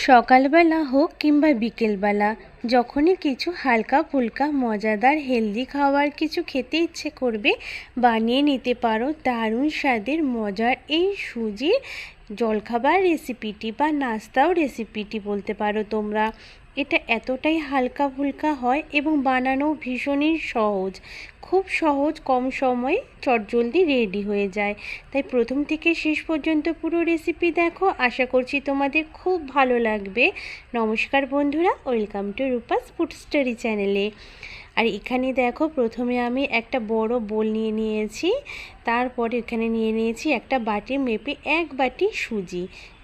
সকালবেলা হোক কিংবা বিকেলবেলা যখনই কিছু হালকা ফুলকা মজাদার হেলদি খাবার কিছু খেতে ইচ্ছে করবে, বানিয়ে নিতে পারো দারুণ স্বাদের মজার এই সুজির জলখাবার রেসিপিটি বা নাস্তাও রেসিপিটি বলতে পারো তোমরা। এটা এতটাই হালকা ফুলকা হয় এবং বানানো ভীষণই সহজ, খুব সহজ, কম সময়ে চটজলদি রেডি হয়ে যায়। তাই প্রথম থেকে শেষ পর্যন্ত পুরো রেসিপি দেখো, আশা করছি তোমাদের খুব ভালো লাগবে। নমস্কার বন্ধুরা, welcome to Rupa's food story চ্যানেলে। আর এখানে দেখো, প্রথমে আমি একটা বড় বোল নিয়ে নিয়েছি, তারপরে এখানে নিয়ে নিয়েছি একটা বাটি মেপে 1 বাটি সুজি।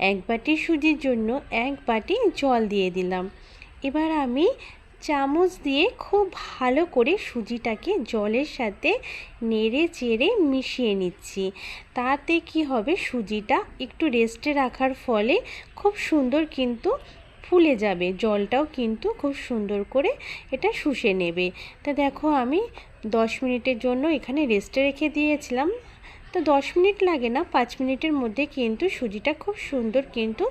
1 বাটি সুজির জন্য 1 বাটি জল দিয়ে দিলাম। এবার আমি চামচ দিয়ে খুব ভালো করে সুজিটাকে জলের সাথে নেড়ে চেড়ে মিশিয়ে নিচ্ছি। তাতে কি হবে, সুজিটা একটু রেস্টে রাখার ফলে খুব সুন্দর কিন্তু ফুলে যাবে, জলটাও কিন্তু খুব সুন্দর করে এটা শুষে নেবে। তা দেখো, আমি 10 মিনিটের জন্য এখানে রেস্টে রেখে দিয়েছিলাম। তো 10 মিনিট লাগে না, 5 মিনিটের মধ্যে কিন্তু সুজিটা খুব সুন্দর কিন্তু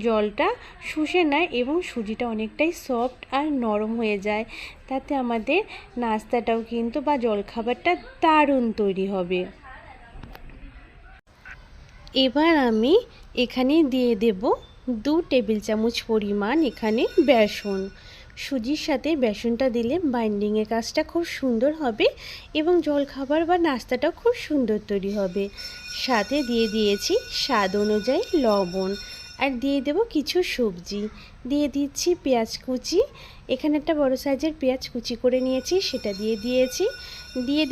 জলটা শুষে নেয় এবং সুজিটা অনেকটাই সফট আর নরম হয়ে যায়। তাতে আমাদের নাস্তাটাও কিন্তু বা জলখাবারটা দারুণ তৈরি হবে। এবার আমি এখানে দিয়ে দেব 2 টেবিল চামচ পরিমাণ এখানে বেসন। সুজির সাথে বেসনটা দিলে বাইন্ডিংয়ের কাজটা খুব সুন্দর হবে এবং জলখাবার বা নাস্তাটাও খুব সুন্দর তৈরি হবে। সাথে দিয়ে দিয়েছি স্বাদ অনুযায়ী লবণ, আর দিয়ে দেব কিছু সবজি। দিয়ে দিচ্ছি পেঁয়াজ কুচি, এখানে একটা বড় সাইজের পেঁয়াজ কুচি করে নিয়েছি, সেটা দিয়ে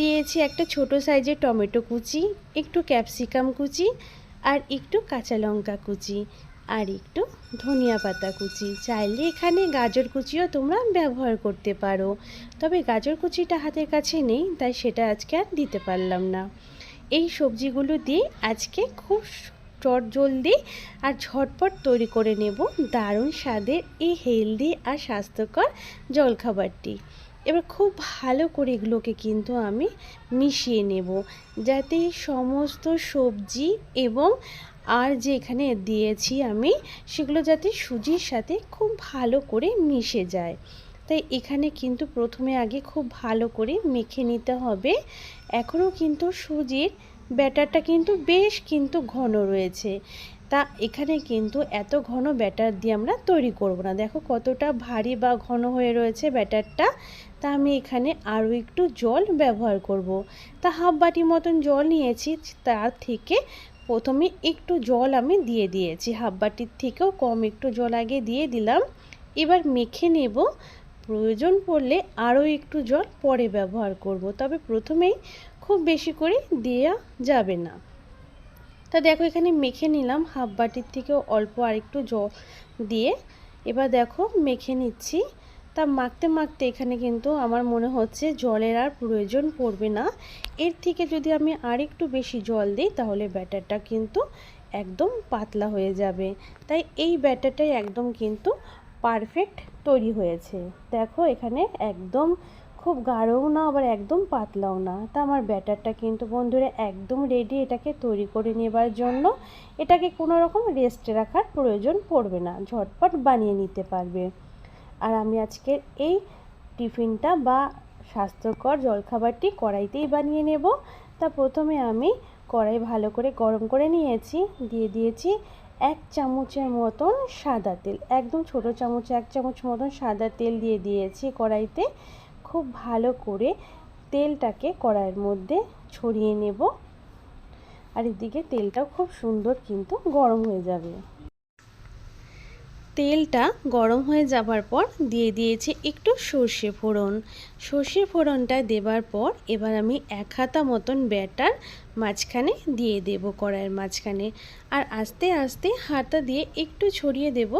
দিয়েছি একটা ছোট সাইজের টমেটো কুচি, একটু ক্যাপসিকাম কুচি, আর একটু কাঁচা লঙ্কা কুচি, আর একটু ধনিয়া পাতা কুচি। চাইলে এখানে গাজর কুচিও তোমরা ব্যবহার করতে পারো, তবে গাজর কুচিটা হাতের কাছে নেই, তাই সেটা আজকে আর দিতে পারলাম না। এই সবজিগুলো দিয়ে আজকে খুব চটজলদি আর ঝটপট তৈরি করে নেব দারুণ স্বাদের এই হেলদি আর স্বাস্থ্যকর জলখাবারটি। এবার খুব ভালো করে এগুলোকে কিন্তু আমি মিশিয়ে নেব, যাতে সমস্ত সবজি এবং আর যে এখানে দিয়েছি আমি, সেগুলো যাতে সুজির সাথে খুব ভালো করে মিশে যায়। তাই এখানে কিন্তু প্রথমে আগে খুব ভালো করে মেখে নিতে হবে। এখনও কিন্তু সুজির ব্যাটারটা কিন্তু বেশ কিন্তু ঘন রয়েছে, তা এখানে কিন্তু এত ঘন ব্যাটার দিয়ে আমরা তৈরি করব না। দেখো কতটা ভারী বা ঘন হয়ে রয়েছে ব্যাটারটা। তা আমি এখানে আরও একটু জল ব্যবহার করব। তা হাফ বাটি মতন জল নিয়েছি, তার থেকে প্রথমে একটু জল আমি দিয়ে দিয়েছি, হাফ বাটির থেকেও কম একটু জল আগে দিয়ে দিলাম। এবার মেখে নেব, প্রয়োজন পড়লে আরও একটু জল পরে ব্যবহার করব, তবে প্রথমেই খুব বেশি করে দেওয়া যাবে না। তা দেখো, এখানে মেখে নিলাম হাফ বাটির থেকেও অল্প আরেকটু জল দিয়ে। এবার দেখো মেখে নিচ্ছি। তা মাখতে মাখতে এখানে কিন্তু আমার মনে হচ্ছে জলের আর প্রয়োজন পড়বে না। এর থেকে যদি আমি আরেকটু বেশি জল দিই তাহলে ব্যাটারটা কিন্তু একদম পাতলা হয়ে যাবে। তাই এই ব্যাটারটাই একদম কিন্তু পারফেক্ট তৈরি হয়েছে। দেখো এখানে একদম খুব গাঢ়ও না, আবার একদম পাতলাও না। তা আমার ব্যাটারটা কিন্তু বন্ধুরা একদম রেডি এটাকে তৈরি করে নেবার জন্য। এটাকে কোনো রকম রেস্টে রাখার প্রয়োজন পড়বে না, ঝটপট বানিয়ে নিতে পারবে। আর আমি আজকের এই টিফিনটা বা স্বাস্থ্যকর জলখাবারটি কড়াইতেই বানিয়ে নেব। তা প্রথমে আমি কড়াই ভালো করে গরম করে নিয়েছি, দিয়ে দিয়েছি 1 চামচের মতন সাদা তেল, একদম ছোটো চামচে 1 চামচ মতন সাদা তেল দিয়ে দিয়েছি কড়াইতে। খুব ভালো করে তেলটাকে কড়াইয়ের মধ্যে ছড়িয়ে নেব, আর এদিকে তেলটাও খুব সুন্দর কিন্তু গরম হয়ে যাবে। তেলটা গরম হয়ে যাবার পর দিয়ে দিয়েছি একটু সর্ষে ফোড়ন। সর্ষে ফোড়নটা দেবার পর এবার আমি 1 হাতা মতন ব্যাটার মাঝখানে দিয়ে দেব, কড়াইয়ের মাঝখানে। আর আস্তে আস্তে হাতা দিয়ে একটু ছড়িয়ে দেব,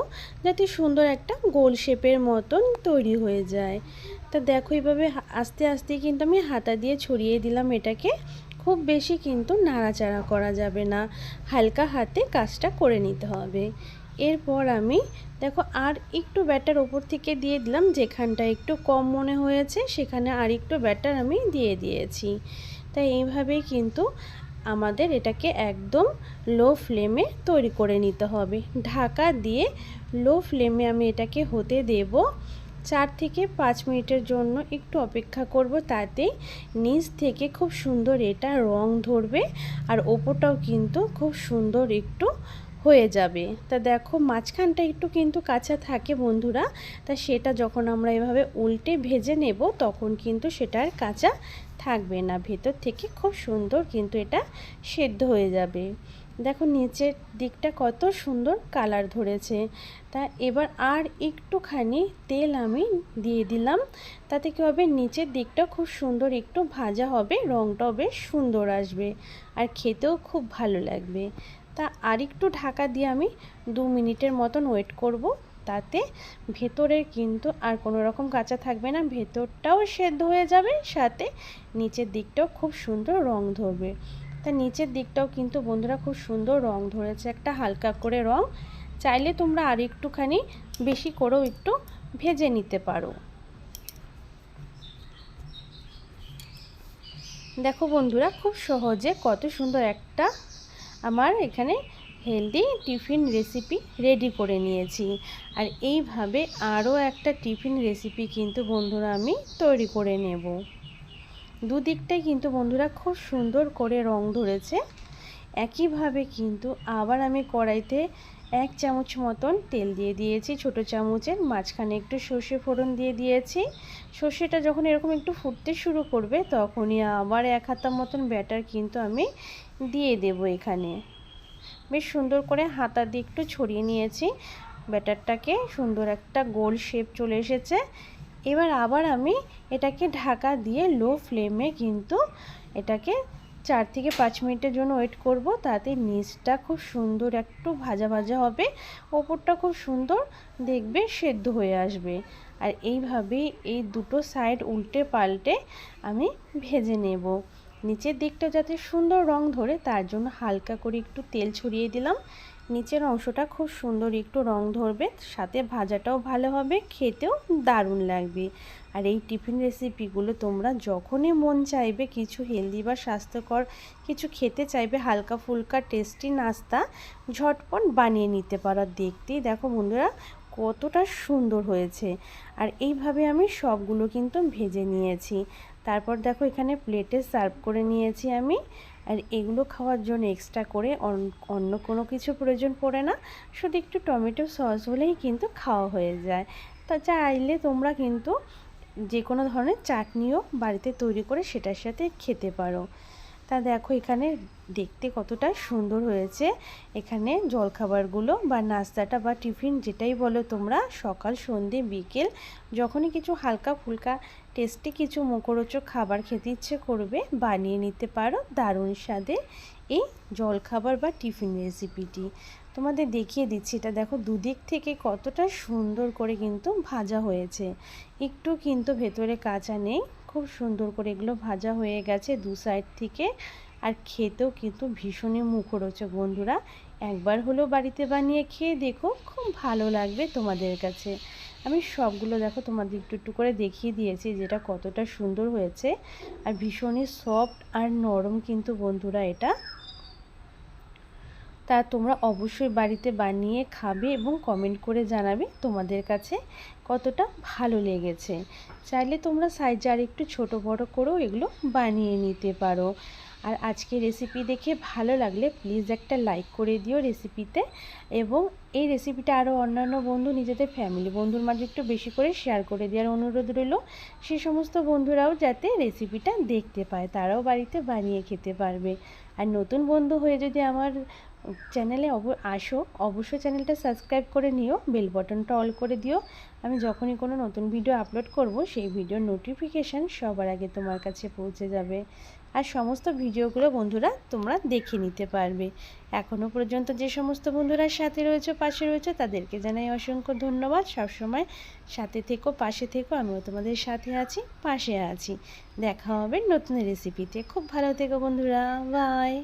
যাতে সুন্দর একটা গোল শেপের মতন তৈরি হয়ে যায়। তা দেখো এইভাবে আস্তে আস্তে কিন্তু আমি হাতা দিয়ে ছড়িয়ে দিলাম এটাকে। খুব বেশি কিন্তু নাড়াচাড়া করা যাবে না, হালকা হাতে কাজটা করে নিতে হবে। এরপর আমি দেখো আর একটু ব্যাটার ওপর থেকে দিয়ে দিলাম, যেখানটা একটু কম মনে হয়েছে সেখানে আর একটু ব্যাটার আমি দিয়ে দিয়েছি। তাই এইভাবেই কিন্তু আমাদের এটাকে একদম লো ফ্লেমে তৈরি করে নিতে হবে। ঢাকা দিয়ে লো ফ্লেমে আমি এটাকে হতে দেব 4 থেকে 5 মিনিটের জন্য। একটু অপেক্ষা করব, তাতেই নিচ থেকে খুব সুন্দর এটা রং ধরবে আর ওপরটাও কিন্তু খুব সুন্দর একটু হয়ে যাবে। তা দেখো মাঝখানটা একটু কিন্তু কাঁচা থাকে বন্ধুরা, তা সেটা যখন আমরা এভাবে উল্টে ভেজে নেব তখন কিন্তু সেটা আর কাঁচা থাকবে না, ভেতর থেকে খুব সুন্দর কিন্তু এটা সেদ্ধ হয়ে যাবে। দেখো নিচের দিকটা কত সুন্দর কালার ধরেছে। তা এবার আর একটুখানি তেল আমি দিয়ে দিলাম, তাতে কী হবে নিচের দিকটা খুব সুন্দর একটু ভাজা হবে, রঙটাও বেশ সুন্দর আসবে আর খেতেও খুব ভালো লাগবে। তা আর একটু ঢাকা দিয়ে আমি 2 মিনিটের মতন ওয়েট করব, তাতে ভেতরের কিন্তু আর কোনো রকম কাঁচা থাকবে না, ভেতরটাও সেদ্ধ হয়ে যাবে, সাথে নিচের দিকটাও খুব সুন্দর রং ধরবে। তা নিচের দিকটাও কিন্তু বন্ধুরা খুব সুন্দর রং ধরেছে, একটা হালকা করে রং। চাইলে তোমরা আর একটুখানি বেশি করেও একটু ভেজে নিতে পারো। দেখো বন্ধুরা খুব সহজে কত সুন্দর একটা আমার এখানে হেলদি টিফিন রেসিপি রেডি করে নিয়েছি। আর এইভাবে আরও একটা টিফিন রেসিপি কিন্তু বন্ধুরা আমি তৈরি করে নেব। দুদিকটাই কিন্তু বন্ধুরা খুব সুন্দর করে রং ধরেছে। একইভাবে কিন্তু আবার আমি কড়াইতে 1 চামচ মতন তেল দিয়ে দিয়েছি, ছোট চামচের, মাঝখানে একটু সর্ষে ফোড়ন দিয়ে দিয়েছি। সর্ষেটা যখন এরকম একটু ফুটতে শুরু করবে তখনই আবার 1 হাতা মতন ব্যাটার কিন্তু আমি দিয়ে দেব। এখানে বেশ সুন্দর করে হাতা দিয়ে একটু ছড়িয়ে নিয়েছি ব্যাটারটাকে, সুন্দর একটা গোল শেপ চলে এসেছে। এবার আবার আমি এটাকে ঢাকা দিয়ে লো ফ্লেমে কিন্তু এটাকে 4 থেকে 5 মিনিটের জন্য ওয়েট করব, তাতে নিচটা খুব সুন্দর একটু ভাজা ভাজা হবে, ওপরটা খুব সুন্দর দেখবে সেদ্ধ হয়ে আসবে। আর এইভাবেই এই দুটো সাইড উল্টে পাল্টে আমি ভেজে নেব। নিচের দিকটা যাতে সুন্দর রং ধরে তার জন্য হালকা করে একটু তেল ছড়িয়ে দিলাম, নিচের অংশটা খুব সুন্দর একটু রং ধরবে, সাথে ভাজাটাও ভালো হবে, খেতেও দারুণ লাগবে। আর এই টিফিন রেসিপিগুলো তোমরা যখনই মন চাইবে কিছু হেলদি বা স্বাস্থ্যকর কিছু খেতে চাইবে, হালকা ফুলকা টেস্টি নাস্তা ঝটপট বানিয়ে নিতে পারো। দেখতেই দেখো বন্ধুরা কতটা সুন্দর হয়েছে। আর এইভাবে আমি সবগুলো কিন্তু ভেজে নিয়েছি। তারপর দেখো এখানে প্লেটে সার্ভ করে নিয়েছি আমি। আর এগুলো খাওয়ার জন্য এক্সট্রা করে অন্য কোনো কিছু প্রয়োজন পড়ে না, শুধু একটু টমেটো সস হলেই কিন্তু খাওয়া হয়ে যায়। তা চাইলে তোমরা কিন্তু যে কোনো ধরনের চাটনিও বাড়িতে তৈরি করে সেটার সাথে খেতে পারো। তা দেখো এখানে দেখতে কতটা সুন্দর হয়েছে। এখানে জলখাবারগুলো বা নাস্তাটা বা টিফিন যেটাই বলো তোমরা, সকাল সন্ধে বিকেল যখনই কিছু হালকা ফুলকা টেস্টি কিছু মুখরোচক খাবার খেতে ইচ্ছে করবে বানিয়ে নিতে পারো দারুণ স্বাদে এই জলখাবার বা টিফিন রেসিপিটি। তোমাদের দেখিয়ে দিচ্ছি, এটা দেখো দুদিক থেকে কতটা সুন্দর করে কিন্তু ভাজা হয়েছে, একটু কিন্তু ভেতরে কাঁচা নেই, খুব সুন্দর করে এগুলো ভাজা হয়ে গেছে দু সাইড থেকে। আর খেতেও কিন্তু ভীষণই মুখরোচক বন্ধুরা, একবার হলেও বাড়িতে বানিয়ে খেয়ে দেখো, খুব ভালো লাগবে তোমাদের কাছে। আমি সবগুলো দেখো তোমাদের একটু একটু করে দেখিয়ে দিয়েছি যেটা কতটা সুন্দর হয়েছে, আর ভীষণই সফট আর নরম কিন্তু বন্ধুরা এটা। তা তোমরা অবশ্যই বাড়িতে বানিয়ে খাবে এবং কমেন্ট করে জানাবে তোমাদের কাছে কতটা ভালো লেগেছে। চাইলে তোমরা সাইজে আর একটু ছোটো বড় করেও এগুলো বানিয়ে নিতে পারো। আর আজকে রেসিপি দেখে ভালো লাগলে প্লিজ একটা লাইক করে দিও রেসিপিতে, এবং এই রেসিপিটা আরও অন্যান্য বন্ধু নিজেদের ফ্যামিলি বন্ধুর মাঝে একটু বেশি করে শেয়ার করে দেওয়ার অনুরোধ রইল। সে সমস্ত বন্ধুরাও যাতে রেসিপিটা দেখতে পায়, তারাও বাড়িতে বানিয়ে খেতে পারবে। আর নতুন বন্ধু হয়ে যদি আমার চ্যানেলে আসো, অবশ্যই চ্যানেলটা সাবস্ক্রাইব করে নিও, বেল বাটনটা অল করে দিও। আমি যখনই কোনো নতুন ভিডিও আপলোড করব সেই ভিডিওর নোটিফিকেশান সবার আগে তোমার কাছে পৌঁছে যাবে। আর সমস্ত ভিডিওগুলো বন্ধুরা তোমরা দেখে নিতে পারবে। এখনও পর্যন্ত যে সমস্ত বন্ধুরা সাথে রয়েছে পাশে রয়েছে তাদেরকে জানাই অসংখ্য ধন্যবাদ। সবসময় সাথে থেকো, পাশে থেকো, আমিও তোমাদের সাথে আছি, পাশে আছি। দেখা হবে নতুন রেসিপিতে। খুব ভালো থেকো বন্ধুরা, বাই।